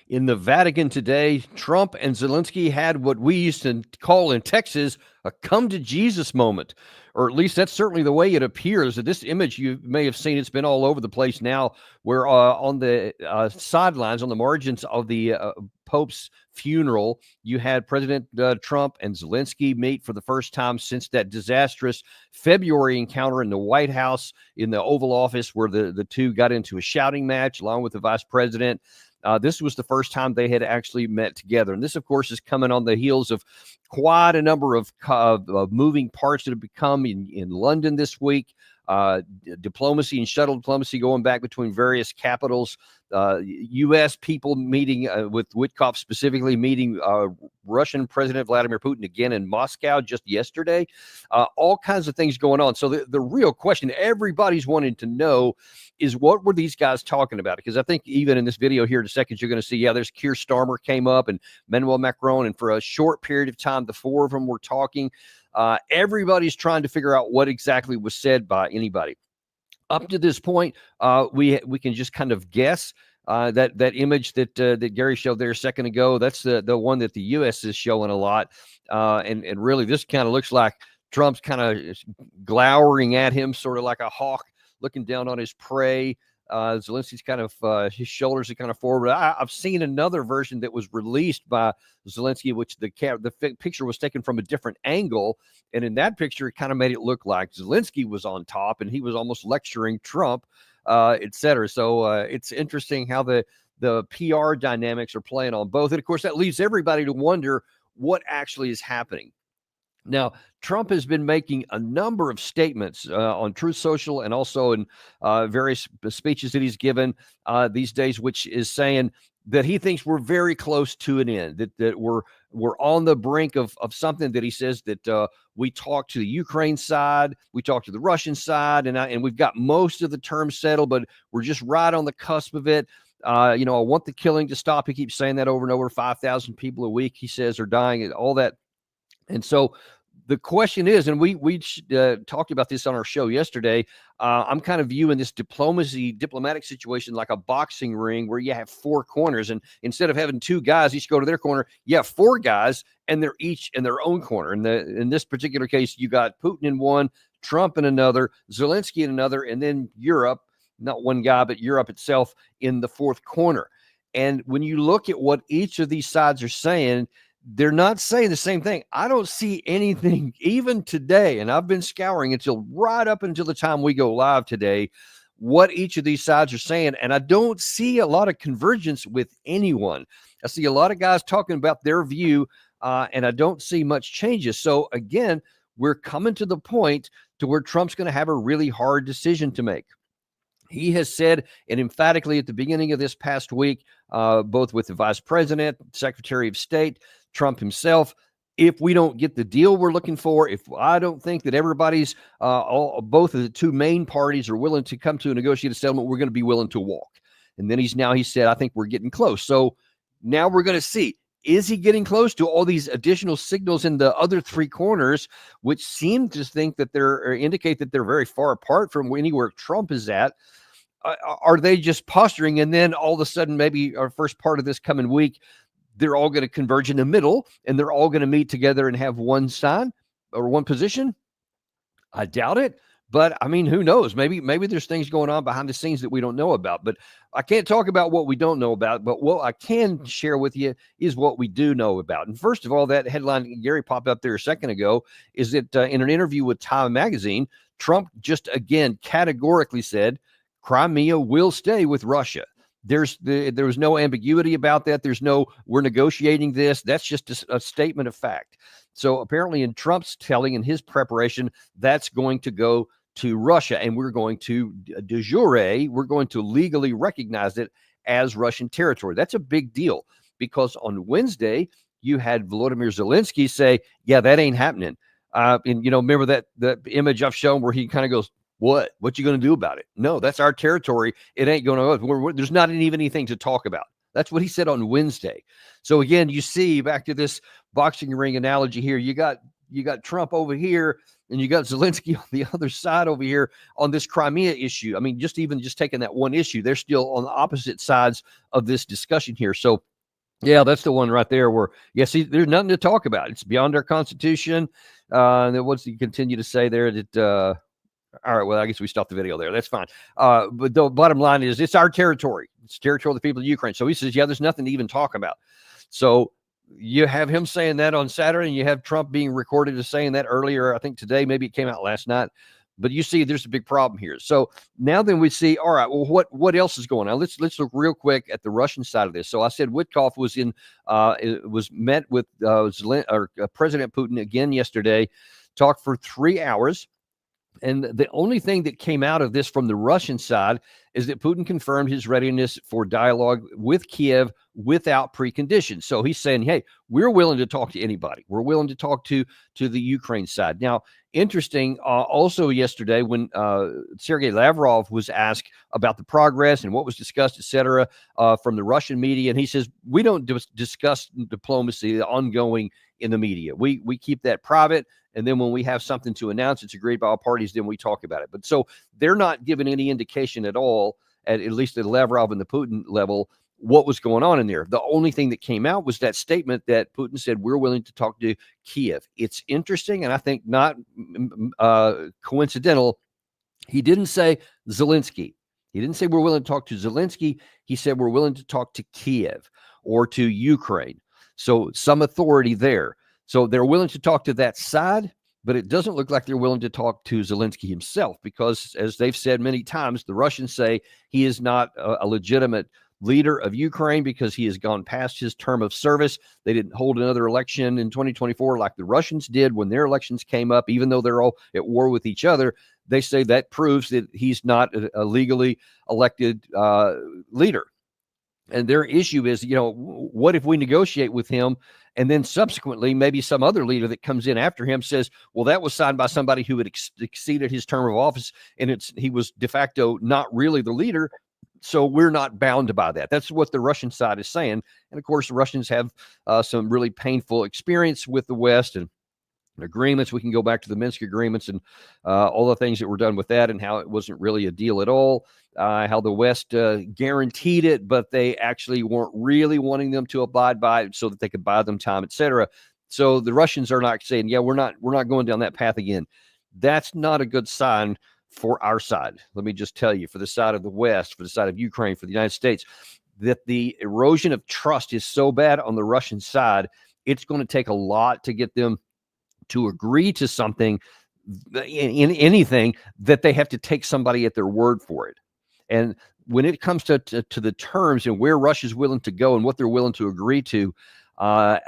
In the Vatican today, Trump and Zelensky had what we used to call in Texas a come to Jesus moment, or at least that's certainly the way it appears. This image you may have seen, it's been all over the place now, where on the sidelines, on the margins of the Pope's funeral, you had President Trump and Zelensky meet for the first time since that disastrous February encounter in the White House in the Oval Office, where the two got into a shouting match along with the vice president. This was the first time they had actually met together. And this, of course, is coming on the heels of quite a number of moving parts that have become in London this week. Diplomacy and shuttle diplomacy going back between various capitals. U.S. people meeting with Witkoff specifically, meeting Russian President Vladimir Putin again in Moscow just yesterday. All kinds of things going on. So the real question everybody's wanting to know is, what were these guys talking about? Because I think even in this video here in a second, you're going to see, there's Keir Starmer came up and Emmanuel Macron, and for a short period of time, the four of them were talking. Everybody's trying to figure out what exactly was said by anybody. Up to this point, we can just kind of guess. That image that Gary showed there a second ago, that's the one that the U.S. is showing a lot. And really, this kind of looks like Trump's kind of glowering at him, sort of like a hawk looking down on his prey. Zelensky's kind of his shoulders are kind of forward. I've seen another version that was released by Zelensky, which the picture was taken from a different angle, and in that picture, it kind of made it look like Zelensky was on top and he was almost lecturing Trump, etc. So it's interesting how the PR dynamics are playing on both, and of course that leaves everybody to wonder what actually is happening. Now, Trump has been making a number of statements on Truth Social and also in various speeches that he's given these days, which is saying that he thinks we're very close to an end, that we're on the brink of something that he says that we talked to the Ukraine side, we talked to the Russian side, and we've got most of the terms settled, but we're just right on the cusp of it. I want the killing to stop. He keeps saying that over and over. 5,000 people a week, he says, are dying, and all that. And so the question is, and we talked about this on our show yesterday, I'm kind of viewing this diplomatic situation like a boxing ring where you have four corners, and instead of having two guys each go to their corner, you have four guys and they're each in their own corner. And in this particular case, you got Putin in one, Trump in another, Zelensky in another, and then Europe, not one guy, but Europe itself in the fourth corner. And when you look at what each of these sides are saying, they're not saying the same thing. I don't see anything even today, and I've been scouring right up until the time we go live today, what each of these sides are saying, and I don't see a lot of convergence with anyone. I see a lot of guys talking about their view, and I don't see much changes. So again, we're coming to the point to where Trump's going to have a really hard decision to make. He has said, and emphatically at the beginning of this past week, both with the vice president, Secretary of State, Trump himself, if we don't get the deal we're looking for, if I don't think that everybody's, both of the two main parties are willing to come to a negotiated settlement, we're going to be willing to walk. And then he said, I think we're getting close. So now we're going to see, is he getting close to all these additional signals in the other three corners, which seem to think that indicate that they're very far apart from anywhere Trump is at? Are they just posturing? And then all of a sudden, maybe our first part of this coming week, they're all going to converge in the middle and they're all going to meet together and have one side or one position? I doubt it. But I mean, who knows? Maybe there's things going on behind the scenes that we don't know about. But I can't talk about what we don't know about. But what I can share with you is what we do know about. And first of all, that headline Gary popped up there a second ago is that in an interview with Time Magazine, Trump just again categorically said Crimea will stay with Russia. There was no ambiguity about that. There's no, we're negotiating this. That's just a statement of fact. So apparently in Trump's telling, in his preparation, that's going to go to Russia, and we're going to de jure, we're going to legally recognize it as Russian territory. That's a big deal because on Wednesday, you had Volodymyr Zelensky say, yeah, that ain't happening. And, remember the image I've shown where he kind of goes, what you going to do about it? No, that's our territory. It ain't going to, there's not even anything to talk about. That's what he said on Wednesday. So again, you see, back to this boxing ring analogy here, you got Trump over here and you got Zelensky on the other side over here on this Crimea issue. I mean, just taking that one issue, they're still on the opposite sides of this discussion here. So Yeah, that's the one right there where, yeah, see, there's nothing to talk about. It's beyond our Constitution. And then what's he continue to say there that, all right, well, I guess we stopped the video there. That's fine. But the bottom line is it's our territory. It's territory of the people of Ukraine. So he says, yeah, there's nothing to even talk about. So you have him saying that on Saturday, and you have Trump being recorded as saying that earlier. I think today, maybe it came out last night. But you see, there's a big problem here. So now then we see, all right, well, what else is going on? Let's look real quick at the Russian side of this. So I said Witkoff was met with President Putin again yesterday, talked for 3 hours. And the only thing that came out of this from the Russian side is that Putin confirmed his readiness for dialogue with Kyiv without preconditions. So he's saying, hey, we're willing to talk to anybody. We're willing to talk to the Ukraine side. Now, interesting, also yesterday when Sergei Lavrov was asked about the progress and what was discussed, et cetera, from the Russian media, and he says, we don't discuss diplomacy ongoing in the media. We keep that private. And then when we have something to announce, it's agreed by all parties, then we talk about it. But so they're not giving any indication at all, at least at Lavrov and the Putin level, what was going on in there. The only thing that came out was that statement that Putin said, we're willing to talk to Kyiv. It's interesting, and I think not coincidental. He didn't say Zelensky. He didn't say we're willing to talk to Zelensky. He said we're willing to talk to Kyiv or to Ukraine. So some authority there. So they're willing to talk to that side, but it doesn't look like they're willing to talk to Zelensky himself because, as they've said many times, the Russians say he is not a legitimate leader of Ukraine because he has gone past his term of service. They didn't hold another election in 2024 like the Russians did when their elections came up, even though they're all at war with each other. They say that proves that he's not a legally elected leader. And their issue is, what if we negotiate with him and then subsequently maybe some other leader that comes in after him says, well, that was signed by somebody who had exceeded his term of office and he was de facto not really the leader. So we're not bound by that. That's what the Russian side is saying. And of course, the Russians have some really painful experience with the West and agreements. We can go back to the Minsk agreements and all the things that were done with that and how it wasn't really a deal at all, how the West guaranteed it, but they actually weren't really wanting them to abide by it so that they could buy them time, et cetera. So the Russians are not saying, yeah, we're not going down that path again. That's not a good sign for our side. Let me just tell you, for the side of the West, for the side of Ukraine, for the United States, that the erosion of trust is so bad on the Russian side, it's going to take a lot to get them to agree to something in anything that they have to take somebody at their word for it. And when it comes to the terms and where Russia's willing to go and what they're willing to agree to,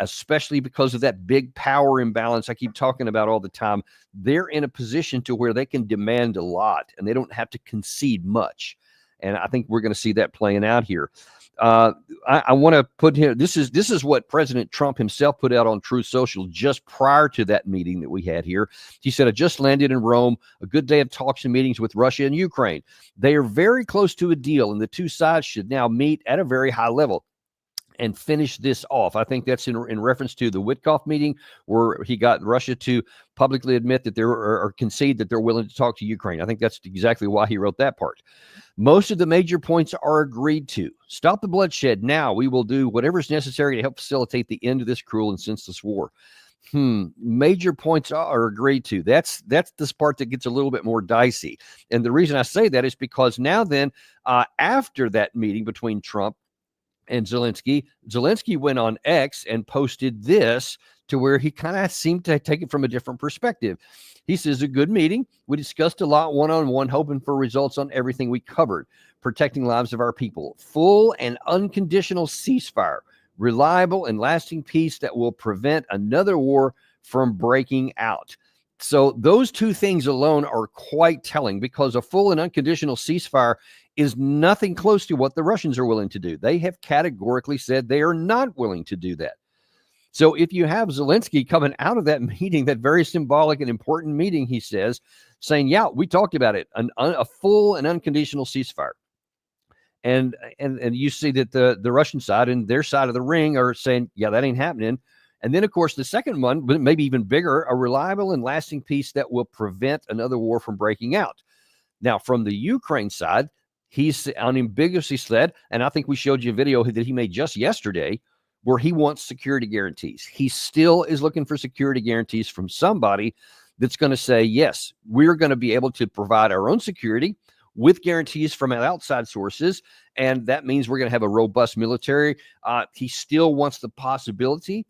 especially because of that big power imbalance I keep talking about all the time, they're in a position to where they can demand a lot and they don't have to concede much. And I think we're going to see that playing out here. I want to put here, this is what President Trump himself put out on Truth Social just prior to that meeting that we had here. He said, I just landed in Rome, a good day of talks and meetings with Russia and Ukraine. They are very close to a deal, and the two sides should now meet at a very high level and finish this off. I think that's in reference to the Witkoff meeting where he got Russia to publicly admit that or concede that they're willing to talk to Ukraine. I think that's exactly why he wrote that part. Most of the major points are agreed to. Stop the bloodshed now. We will do whatever is necessary to help facilitate the end of this cruel and senseless war. Major points are agreed to. That's this part that gets a little bit more dicey. And the reason I say that is because now then, after that meeting between Trump and Zelensky went on X and posted this to where he kind of seemed to take it from a different perspective. He says, a good meeting. We discussed a lot one-on-one, hoping for results on everything we covered, protecting lives of our people, full and unconditional ceasefire, reliable and lasting peace that will prevent another war from breaking out. So those two things alone are quite telling because a full and unconditional ceasefire is nothing close to what the Russians are willing to do. They have categorically said they are not willing to do that. So if you have Zelensky coming out of that meeting, that very symbolic and important meeting, he says, saying, yeah, we talked about it, a full and unconditional ceasefire. And you see that the Russian side and their side of the ring are saying, yeah, that ain't happening. And then, of course, the second one, but maybe even bigger, a reliable and lasting peace that will prevent another war from breaking out. Now, from the Ukraine side, he's unambiguously said, and I think we showed you a video that he made just yesterday, where he wants security guarantees. He still is looking for security guarantees from somebody that's going to say, yes, we're going to be able to provide our own security with guarantees from outside sources. And that means we're going to have a robust military. He still wants the possibility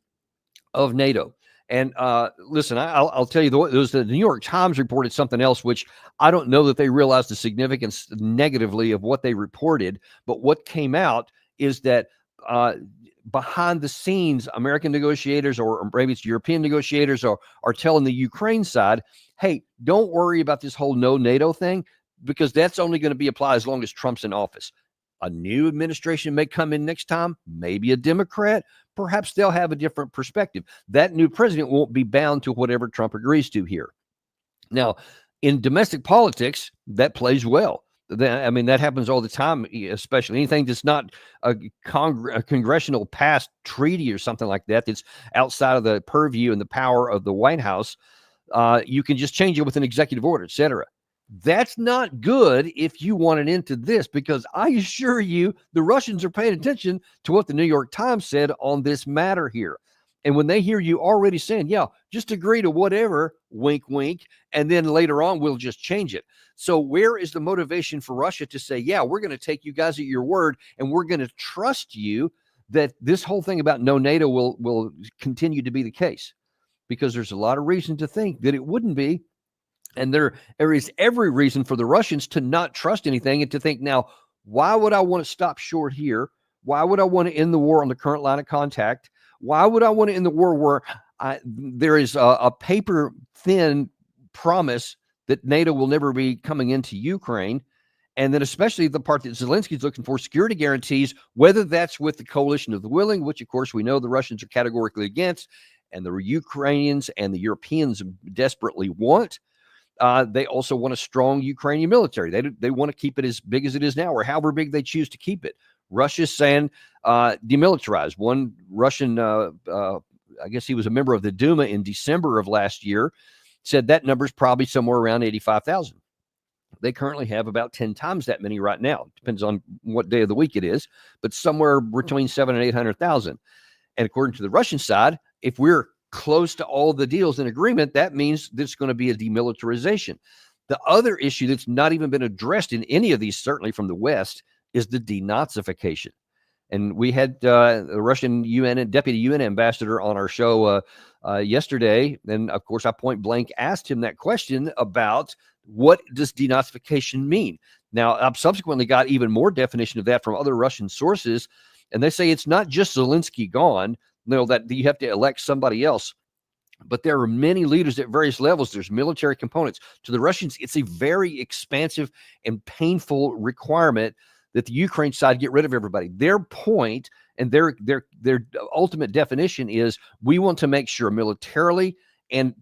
of NATO. And listen, I'll tell you, the New York Times reported something else, which I don't know that they realized the significance negatively of what they reported. But what came out is that behind the scenes, American negotiators, or maybe it's European negotiators, are telling the Ukraine side, hey, don't worry about this whole no NATO thing, because that's only going to be applied as long as Trump's in office. A new administration may come in next time, maybe a Democrat. Perhaps they'll have a different perspective. That new president won't be bound to whatever Trump agrees to here. Now, in domestic politics, that plays well. I mean, that happens all the time, especially anything that's not a congressional passed treaty or something like that, that's outside of the purview and the power of the White House. You can just change it with an executive order, et cetera. That's not good if you want an end to this, because I assure you the Russians are paying attention to what the New York Times said on this matter here. And when they hear you already saying, yeah, just agree to whatever, wink, wink, and then later on we'll just change it. So where is the motivation for Russia to say, yeah, we're going to take you guys at your word, and we're going to trust you that this whole thing about no NATO will continue to be the case? Because there's a lot of reason to think that it wouldn't be. And there is every reason for the Russians to not trust anything and to think, now, why would I want to stop short here? Why would I want to end the war on the current line of contact? Why would I want to end the war where there is a paper-thin promise that NATO will never be coming into Ukraine? And then especially the part that Zelensky's looking for, security guarantees, whether that's with the coalition of the willing, which, of course, we know the Russians are categorically against, and the Ukrainians and the Europeans desperately want. They also want a strong Ukrainian military. They want to keep it as big as it is now, or however big they choose to keep it. Russia's saying demilitarize. One Russian, I guess he was a member of the Duma in December of last year, said that number is probably somewhere around 85,000. They currently have about 10 times that many right now. Depends on what day of the week it is, but somewhere between 700,000 and 800,000. And according to the Russian side, if we're close to all the deals in agreement, that means there's going to be a demilitarization. The other issue that's not even been addressed in any of these, certainly from the West, is the denazification. And we had the Russian deputy UN ambassador on our show yesterday. And of course, I point blank asked him that question about what does denazification mean? Now, I've subsequently got even more definition of that from other Russian sources. And they say it's not just Zelensky gone, that you have to elect somebody else. But there are many leaders at various levels. There's military components. To the Russians, it's a very expansive and painful requirement that the Ukraine side get rid of everybody. Their point and their ultimate definition is, we want to make sure militarily and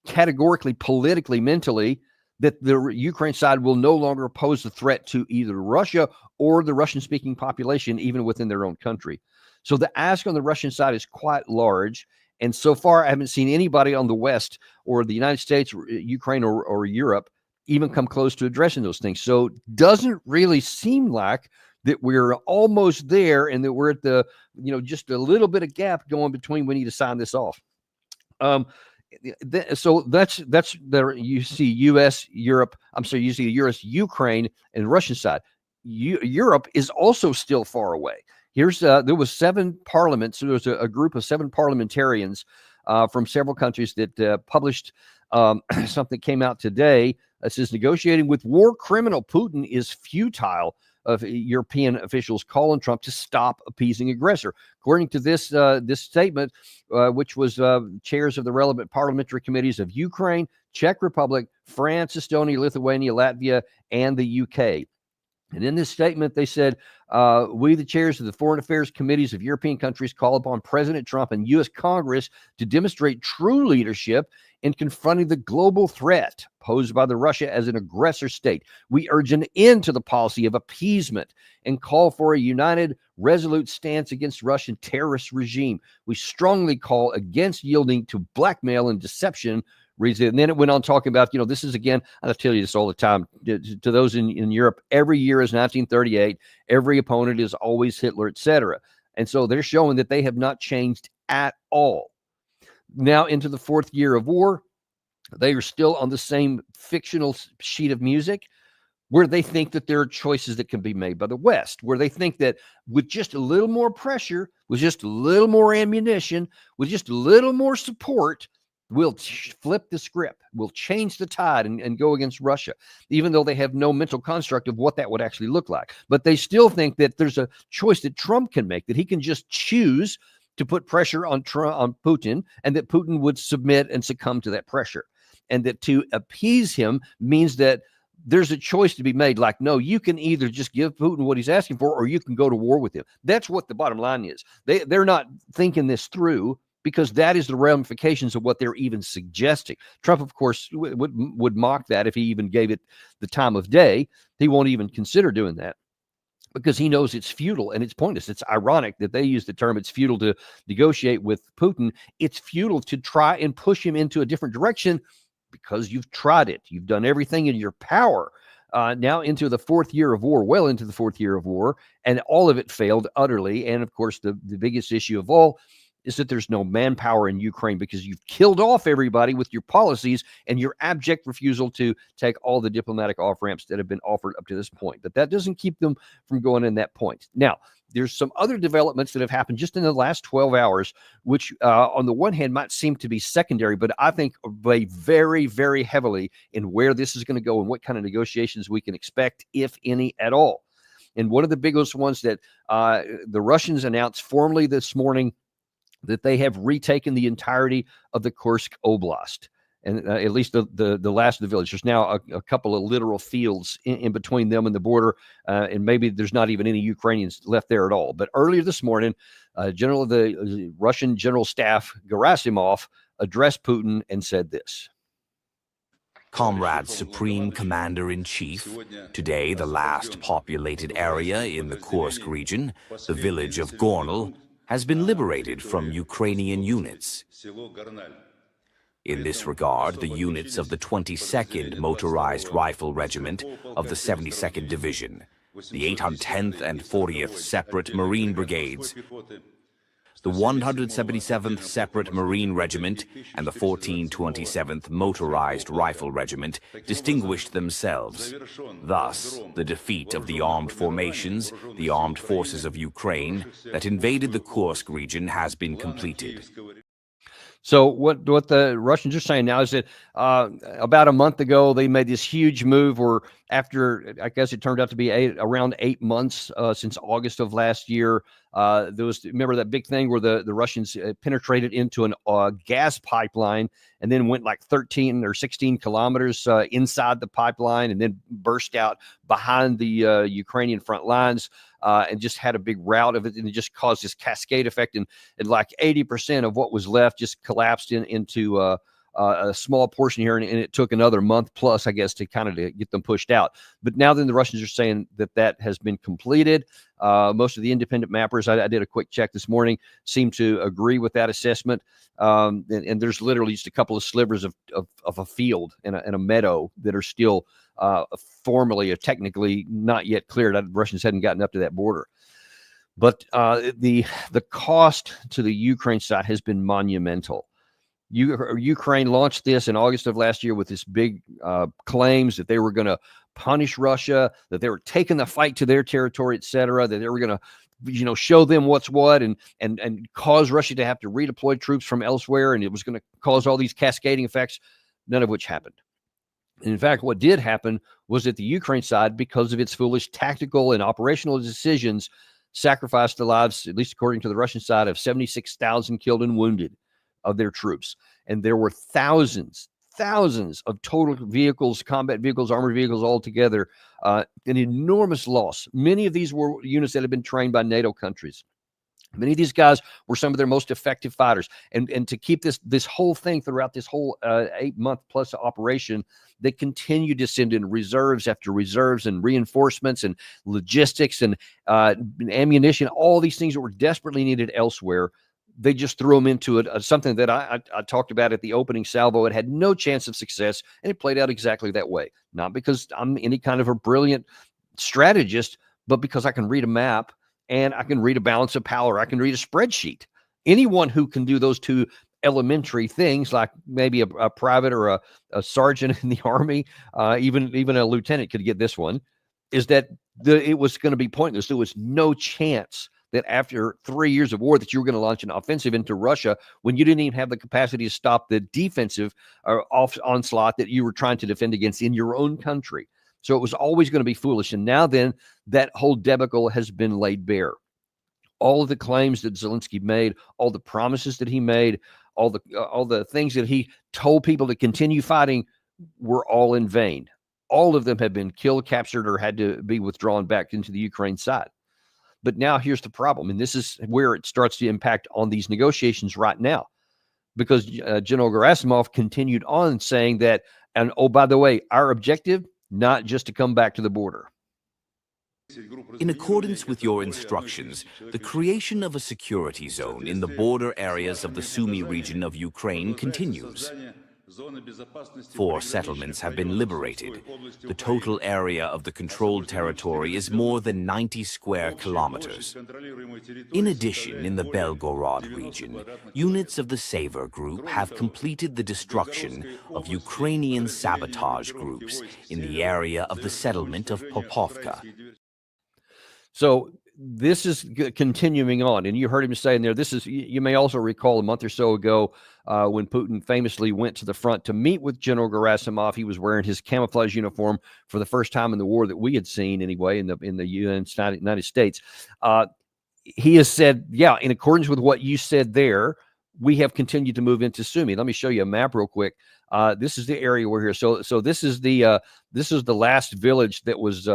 categorically, politically, mentally, that the Ukraine side will no longer pose a threat to either Russia or the Russian-speaking population, even within their own country. So the ask on the Russian side is quite large. And so far, I haven't seen anybody on the West or the United States, or Ukraine, or Europe even come close to addressing those things. So it doesn't really seem like that we're almost there, and that we're at the, just a little bit of gap going between we need to sign this off. So that's there. You see U.S., Europe. You see the U.S., Ukraine, and the Russian side. Europe is also still far away. Here's there was 7 parliaments. So there was a group of 7 parliamentarians from several countries that published something that came out today. It says, negotiating with war criminal Putin is futile, of European officials calling Trump to stop appeasing aggressor. According to this statement, which was chairs of the relevant parliamentary committees of Ukraine, Czech Republic, France, Estonia, Lithuania, Latvia, and the UK. And in this statement, they said, we, the chairs of the foreign affairs committees of European countries, call upon President Trump and U.S. Congress to demonstrate true leadership in confronting the global threat posed by the Russia as an aggressor state. We urge an end to the policy of appeasement and call for a united, resolute stance against Russian terrorist regime. We strongly call against yielding to blackmail and deception. And then it went on talking about, this is, again, I tell you this all the time, to those in Europe, every year is 1938. Every opponent is always Hitler, etc. And so they're showing that they have not changed at all. Now into the fourth year of war, they are still on the same fictional sheet of music, where they think that there are choices that can be made by the West, where they think that with just a little more pressure, with just a little more ammunition, with just a little more support, we'll flip the script, we'll change the tide and go against Russia, even though they have no mental construct of what that would actually look like. But they still think that there's a choice that Trump can make, that he can just choose to put pressure on Putin, and that Putin would submit and succumb to that pressure. And that to appease him means that there's a choice to be made. Like, no, you can either just give Putin what he's asking for, or you can go to war with him. That's what the bottom line is. They're not thinking this through, because that is the ramifications of what they're even suggesting. Trump, of course, would mock that if he even gave it the time of day. He won't even consider doing that, because he knows it's futile and it's pointless. It's ironic that they use the term it's futile to negotiate with Putin. It's futile to try and push him into a different direction, because you've tried it. You've done everything in your power. Now into the fourth year of war, well into the fourth year of war, and all of it failed utterly. And of course, the biggest issue of all is that there's no manpower in Ukraine, because you've killed off everybody with your policies and your abject refusal to take all the diplomatic off-ramps that have been offered up to this point. But that doesn't keep them from going in that point. Now, there's some other developments that have happened just in the last 12 hours, which on the one hand might seem to be secondary, but I think weigh very, very heavily in where this is going to go and what kind of negotiations we can expect, if any at all. And one of the biggest ones that the Russians announced formally this morning, that they have retaken the entirety of the Kursk Oblast, and at least the last of the village. There's now a couple of literal fields in between them and the border, and maybe there's not even any Ukrainians left there at all. But earlier this morning, General of the Russian General Staff, Gerasimov, addressed Putin and said this. Comrade Supreme Commander-in-Chief, today the last populated area in the Kursk region, the village of Gornel, has been liberated from Ukrainian units. In this regard, the units of the 22nd Motorized Rifle Regiment of the 72nd Division, the 810th and 40th Separate Marine Brigades, the 177th Separate Marine Regiment, and the 1427th Motorized Rifle Regiment distinguished themselves. Thus, the defeat of the armed formations, the armed forces of Ukraine, that invaded the Kursk region has been completed. So what the Russians are saying now is that about a month ago, they made this huge move where, after, I guess it turned out to be around 8 months since August of last year, there was, remember that big thing where the Russians penetrated into a gas pipeline and then went like 13 or 16 kilometers inside the pipeline, and then burst out behind the Ukrainian front lines and just had a big rout of it, and it just caused this cascade effect, and like 80% of what was left just collapsed into a small portion here, and it took another month plus, I guess, to get them pushed out. But now then the Russians are saying that has been completed. Most of the independent mappers, I did a quick check this morning, seem to agree with that assessment. And there's literally just a couple of slivers of a field and a meadow that are still formally or technically not yet cleared. The Russians hadn't gotten up to that border. But the cost to the Ukraine side has been monumental. Ukraine launched this in August of last year with this big claims that they were going to punish Russia, that they were taking the fight to their territory, et cetera, that they were going to, show them what's what, and cause Russia to have to redeploy troops from elsewhere, and it was going to cause all these cascading effects, none of which happened. And in fact, what did happen was that the Ukraine side, because of its foolish tactical and operational decisions, sacrificed the lives, at least according to the Russian side, of 76,000 killed and wounded of their troops. And there were thousands of total vehicles, combat vehicles, armored vehicles altogether, an enormous loss. Many of these were units that had been trained by NATO countries. Many of these guys were some of their most effective fighters. And to keep this whole thing throughout this whole 8-month plus operation, they continued to send in reserves after reserves and reinforcements and logistics and ammunition, all these things that were desperately needed elsewhere. They just threw them into something that I talked about at the opening salvo. It had no chance of success, and it played out exactly that way. Not because I'm any kind of a brilliant strategist, but because I can read a map and I can read a balance of power. I can read a spreadsheet. Anyone who can do those two elementary things, like maybe a private or a sergeant in the army, even a lieutenant could get this one, is that it was going to be pointless. There was no chance that after 3 years of war that you were going to launch an offensive into Russia when you didn't even have the capacity to stop the defensive onslaught that you were trying to defend against in your own country. So it was always going to be foolish. And now then, that whole debacle has been laid bare. All of the claims that Zelensky made, all the promises that he made, all the things that he told people to continue fighting were all in vain. All of them have been killed, captured, or had to be withdrawn back into the Ukraine side. But now here's the problem, and this is where it starts to impact on these negotiations right now, because General Gerasimov continued on saying that, and oh, by the way, our objective, not just to come back to the border. In accordance with your instructions, the creation of a security zone in the border areas of the Sumy region of Ukraine continues. 4 settlements have been liberated. The total area of the controlled territory is more than 90 square kilometers. In addition, in the Belgorod region, units of the Savor Group have completed the destruction of Ukrainian sabotage groups in the area of the settlement of Popovka. So this is continuing on, and you heard him say in there, this is, you may also recall a month or so ago when Putin famously went to the front to meet with General Gerasimov. He was wearing his camouflage uniform for the first time in the war that we had seen anyway in the United States. He has said, yeah, in accordance with what you said there, we have continued to move into Sumy. Let me show you a map real quick. This is the area we're here. So this is the last village that was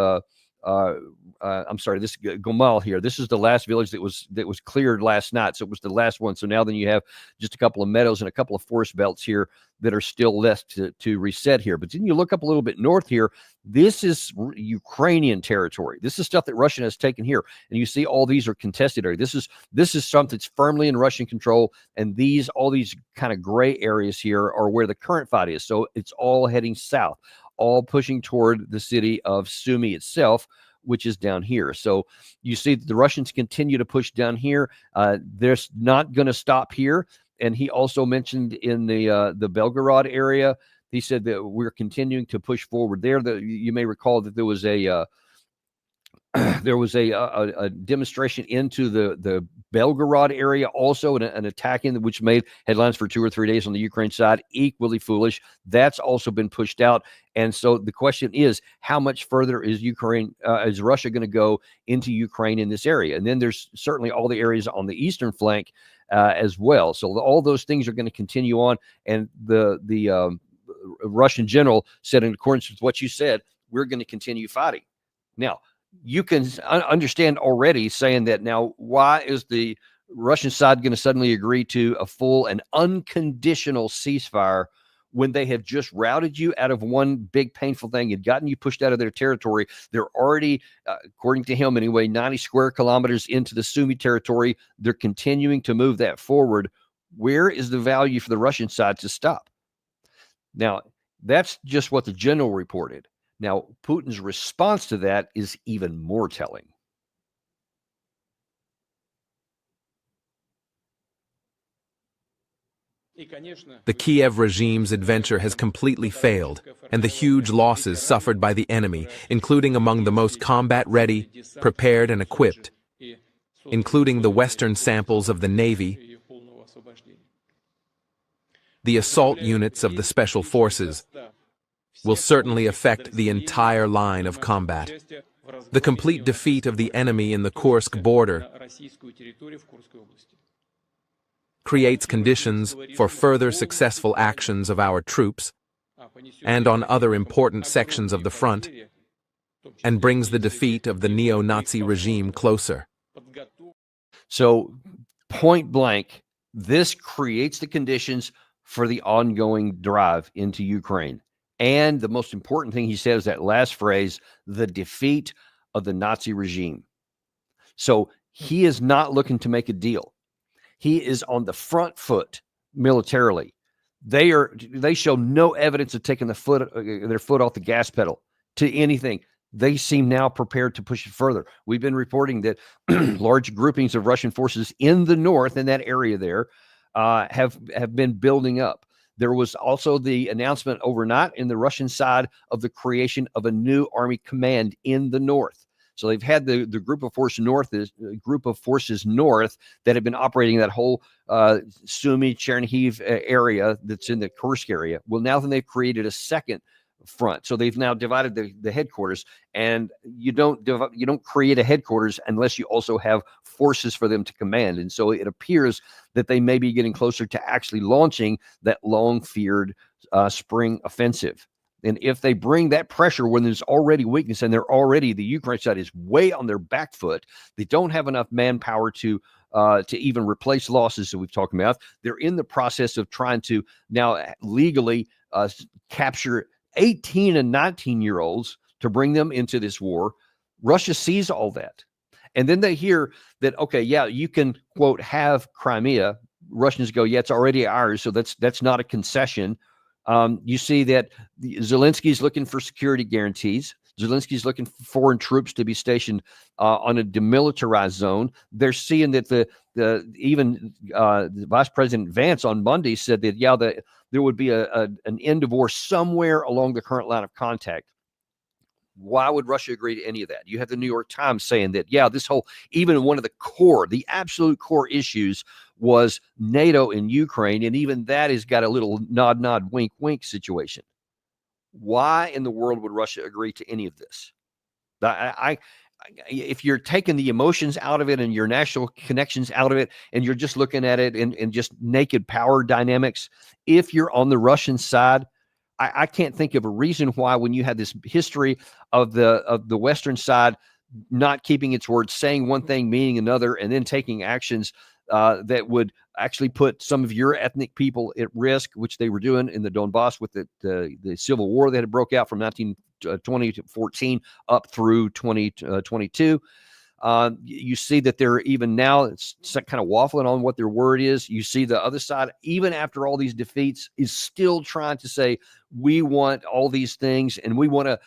I'm sorry, this Gomal here. This is the last village that was cleared last night. So it was the last one. So now then you have just a couple of meadows and a couple of forest belts here that are still left to reset here. But then you look up a little bit north here. This is Ukrainian territory. This is stuff that Russia has taken here. And you see all these are contested areas. This is something that's firmly in Russian control. And all these kind of gray areas here are where the current fight is. So it's all heading south, all pushing toward the city of Sumy itself, which is down here. So you see that the Russians continue to push down here. They're not going to stop here. And he also mentioned in the Belgorod area, he said that we're continuing to push forward there. You may recall that there was a demonstration into the Belgorod area, also an attack in which made headlines for 2 or 3 days on the Ukraine side, equally foolish. That's also been pushed out. And so the question is, how much further is Russia going to go into Ukraine in this area? And then there's certainly all the areas on the eastern flank as well. So all those things are going to continue on. And the Russian general said, in accordance with what you said, we're going to continue fighting. Now, you can understand already saying that now, why is the Russian side going to suddenly agree to a full and unconditional ceasefire when they have just routed you out of one big painful thing and gotten you pushed out of their territory? They're already, according to him anyway, 90 square kilometers into the Sumy territory. They're continuing to move that forward. Where is the value for the Russian side to stop? Now, that's just what the general reported. Now, Putin's response to that is even more telling. The Kyiv regime's adventure has completely failed, and the huge losses suffered by the enemy, including among the most combat-ready, prepared, and equipped, including the Western samples of the Navy, the assault units of the Special Forces, will certainly affect the entire line of combat. The complete defeat of the enemy in the Kursk border creates conditions for further successful actions of our troops and on other important sections of the front, and brings the defeat of the neo-Nazi regime closer. So, point blank, this creates the conditions for the ongoing drive into Ukraine. And the most important thing he said is that last phrase, the defeat of the Nazi regime. So he is not looking to make a deal. He is on the front foot militarily. They show no evidence of taking their foot off the gas pedal to anything. they seem now prepared to push it further. We've been reporting that large groupings of Russian forces in the north, in that area there, have been building up. There was also the announcement overnight in the Russian side of the creation of a new army command in the north. So they've had the group of forces north that have been operating that whole Sumy, Chernihiv area that's in the Kursk area. Well, now then they've created a second front. So they've now divided the headquarters, and you don't create a headquarters unless you also have forces for them to command. And so it appears that they may be getting closer to actually launching that long-feared spring offensive. And if they bring that pressure when there's already weakness, and the Ukraine side is way on their back foot, they don't have enough manpower to even replace losses that we've talked about. They're in the process of trying to now legally capture 18 and 19-year-olds to bring them into this war. Russia sees all that. And then they hear that, okay, yeah, you can, quote, have Crimea. Russians go, yeah, it's already ours, so that's not a concession. You see that Zelensky's looking for security guarantees. Zelensky's looking for foreign troops to be stationed on a demilitarized zone. They're seeing that even Vice President Vance on Monday said that, yeah, there would be an end of war somewhere along the current line of contact. Why would Russia agree to any of that? You have the New York Times saying that, yeah, even one of the absolute core issues was NATO in Ukraine, and even that has got a little nod, wink, wink situation. Why in the world would Russia agree to any of this? If you're taking the emotions out of it and your national connections out of it, and you're just looking at it in just naked power dynamics, if you're on the Russian side, I can't think of a reason why, when you have this history of the Western side not keeping its word, saying one thing, meaning another, and then taking actions that would actually put some of your ethnic people at risk, which they were doing in the Donbass with the civil war that had broke out from 1920 to 14 up through 2022. You see that they're even now it's kind of waffling on what their word is. You see the other side, even after all these defeats, is still trying to say, we want all these things and we want a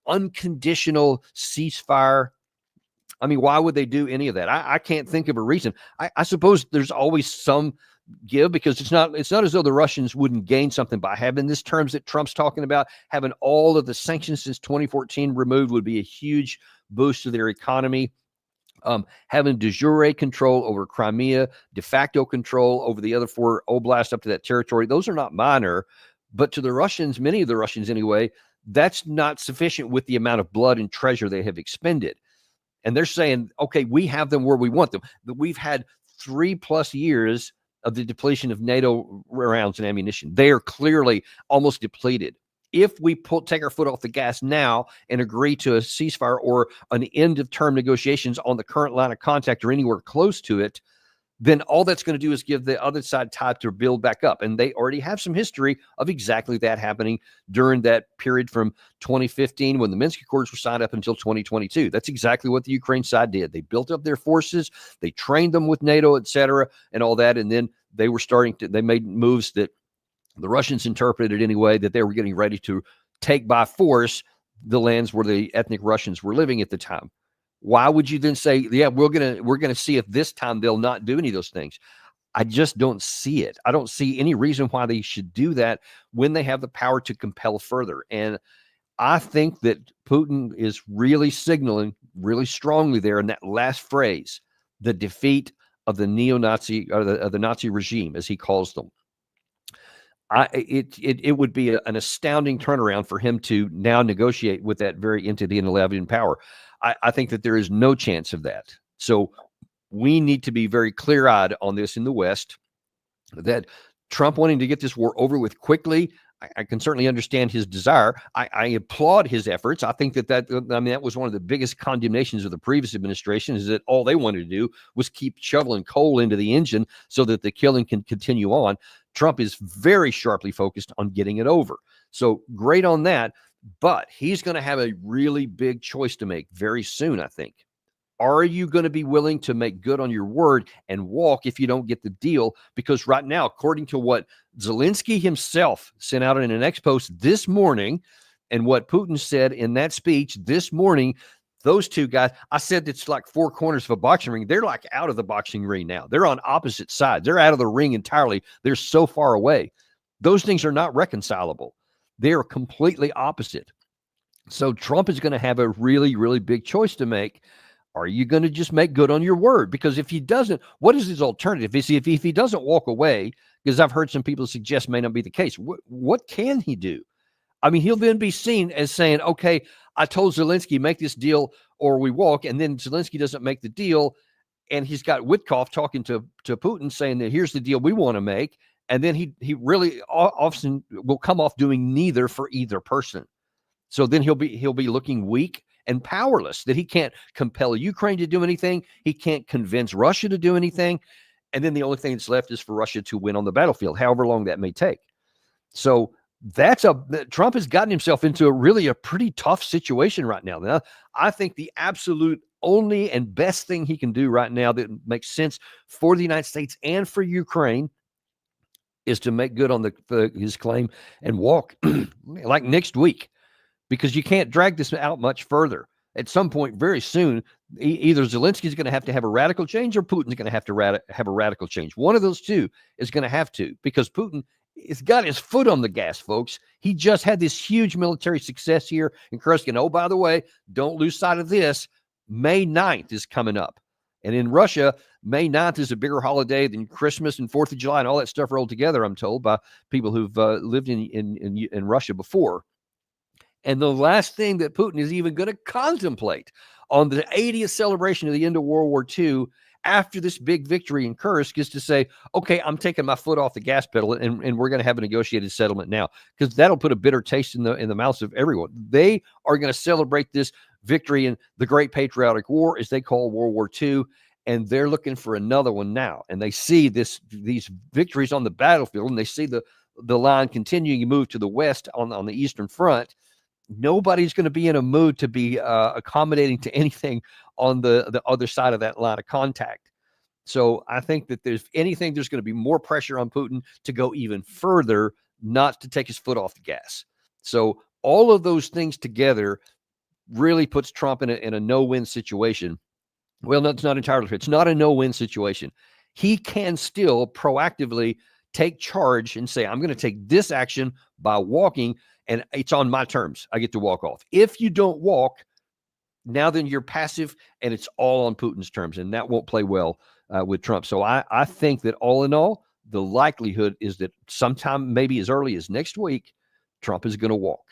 unconditional ceasefire. I mean, why would they do any of that? I can't think of a reason. I suppose there's always some give, because it's not as though the Russians wouldn't gain something by having this terms that Trump's talking about. Having all of the sanctions since 2014 removed would be a huge boost to their economy. Having de jure control over Crimea, de facto control over the other 4 oblasts up to that territory, those are not minor. But to the Russians, many of the Russians anyway, that's not sufficient with the amount of blood and treasure they have expended. And they're saying, okay, we have them where we want them. But we've had 3+ years of the depletion of NATO rounds and ammunition. They are clearly almost depleted. If we take our foot off the gas now and agree to a ceasefire or an end of term negotiations on the current line of contact or anywhere close to it, then all that's going to do is give the other side time to build back up. And they already have some history of exactly that happening during that period from 2015 when the Minsk Accords were signed up until 2022. That's exactly what the Ukraine side did. They built up their forces, they trained them with NATO, et cetera, and all that. And then they made moves that the Russians interpreted anyway, that they were getting ready to take by force the lands where the ethnic Russians were living at the time. Why would you then say, yeah, we're gonna see if this time they'll not do any of those things? I just don't see it. I don't see any reason why they should do that when they have the power to compel further. And I think that Putin is really signaling really strongly there in that last phrase, the defeat of the neo-Nazi or the Nazi regime, as he calls them. It would be an astounding turnaround for him to now negotiate with that very entity in the Latvian power. I think that there is no chance of that. So we need to be very clear-eyed on this in the West, that Trump wanting to get this war over with quickly, I can certainly understand his desire. I applaud his efforts. I think that was one of the biggest condemnations of the previous administration, is that all they wanted to do was keep shoveling coal into the engine so that the killing can continue on. Trump is very sharply focused on getting it over. So great on that, but he's going to have a really big choice to make very soon, I think. Are you going to be willing to make good on your word and walk if you don't get the deal? Because right now, according to what Zelensky himself sent out in an ex post this morning, And what Putin said in that speech this morning, those two guys, I said it's like four corners of a boxing ring. They're like out of the boxing ring now. They're on opposite sides. They're out of the ring entirely. They're so far away. Those things are not reconcilable. They are completely opposite. So Trump is going to have a really, really big choice to make. Are you going to just make good on your word? Because if he doesn't, what is his alternative? If he doesn't walk away, because I've heard some people suggest may not be the case, what can he do? I mean, he'll then be seen as saying, okay, I told Zelensky, make this deal or we walk. And then Zelensky doesn't make the deal. And he's got Witkoff talking to Putin saying that here's the deal we want to make. And then he really often will come off doing neither for either person. So then he'll be looking weak and powerless, that he can't compel Ukraine to do anything. He can't convince Russia to do anything. And then the only thing that's left is for Russia to win on the battlefield, however long that may take. So Trump has gotten himself into a pretty tough situation right now. Now, I think the absolute only and best thing he can do right now that makes sense for the United States and for Ukraine is to make good on his claim and walk like next week, because you can't drag this out much further. At some point very soon, either Zelensky's going to have a radical change or Putin's going to have a radical change. One of those two is going to have to, because Putin has got his foot on the gas, folks. He just had this huge military success here in Kursk. And oh, by the way, don't lose sight of this. May 9th is coming up. And in Russia, May 9th is a bigger holiday than Christmas and 4th of July and all that stuff rolled together, I'm told, by people who've lived in Russia before. And the last thing that Putin is even going to contemplate on the 80th celebration of the end of World War II after this big victory in Kursk is to say, okay, I'm taking my foot off the gas pedal and we're going to have a negotiated settlement now, because that'll put a bitter taste in the mouths of everyone. They are going to celebrate this victory in the Great Patriotic War, as they call World War II, and they're looking for another one now. And they see these victories on the battlefield, and they see the line continuing to move to the west on the Eastern Front. Nobody's going to be in a mood to be accommodating to anything on the other side of that line of contact. So I think that there's going to be more pressure on Putin to go even further, not to take his foot off the gas. So all of those things together really puts Trump in a no-win situation. Well, that's not entirely true. It's not a no-win situation. He can still proactively take charge and say, I'm going to take this action by walking, and it's on my terms. I get to walk off. If you don't walk, now then you're passive, and it's all on Putin's terms, and that won't play well with Trump. So I think that all in all, the likelihood is that sometime maybe as early as next week, Trump is going to walk.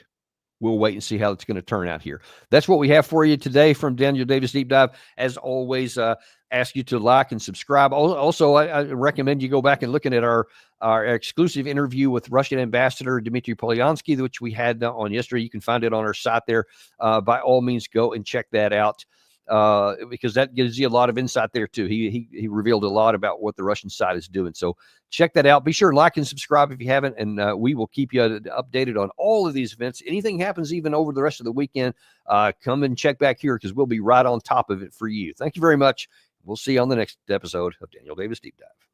We'll wait and see how it's going to turn out here. That's what we have for you today from Daniel Davis Deep Dive. As always, ask you to like and subscribe. Also, I recommend you go back and looking at our exclusive interview with Russian Ambassador Dmitry Polyansky, which we had on yesterday. You can find it on our site there. By all means, go and check that out, because that gives you a lot of insight there too. He revealed a lot about what the Russian side is doing. So check that out. Be sure to like and subscribe if you haven't, and we will keep you updated on all of these events. Anything happens even over the rest of the weekend, come and check back here, because we'll be right on top of it for you. Thank you very much. We'll see you on the next episode of Daniel Davis Deep Dive.